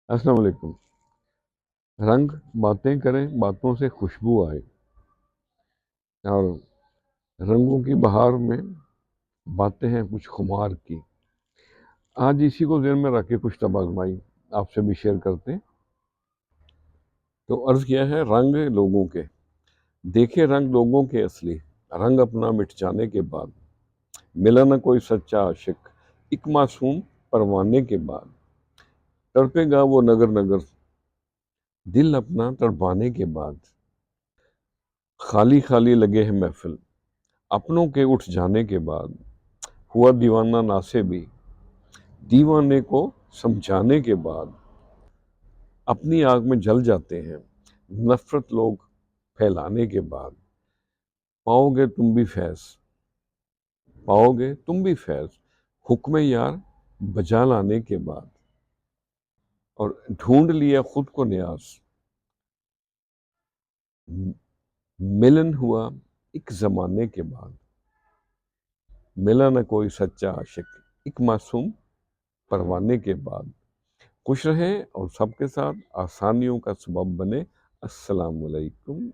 السلام علیکم۔ رنگ باتیں کریں، باتوں سے خوشبو آئے، اور رنگوں کی بہار میں باتیں ہیں کچھ خمار کی۔ آج اسی کو ذہن میں رکھ کے کچھ طب آزمائی آپ سے بھی شیئر کرتے ہیں۔ تو عرض کیا ہے رنگ لوگوں کے، دیکھے رنگ لوگوں کے اصلی، رنگ اپنا مٹ جانے کے بعد ملا نہ کوئی سچا عاشق، ایک معصوم پروانے کے بعد تڑپے گا وہ نگر نگر، دل اپنا تڑپانے کے بعد خالی خالی لگے ہے محفل، اپنوں کے اٹھ جانے کے بعد ہوا دیوانہ نا سے بھی، دیوانے کو سمجھانے کے بعد اپنی آگ میں جل جاتے ہیں، نفرت لوگ پھیلانے کے بعد پاؤ گے تم بھی فیض، پاؤ گے تم بھی فیض، حکم یار بجا لانے کے بعد، اور ڈھونڈ لیا خود کو نیاز، ملن ہوا ایک زمانے کے بعد، ملا نہ کوئی سچا عاشق، ایک معصوم پروانے کے بعد۔ خوش رہیں اور سب کے ساتھ آسانیوں کا سبب بنے۔ السلام علیکم۔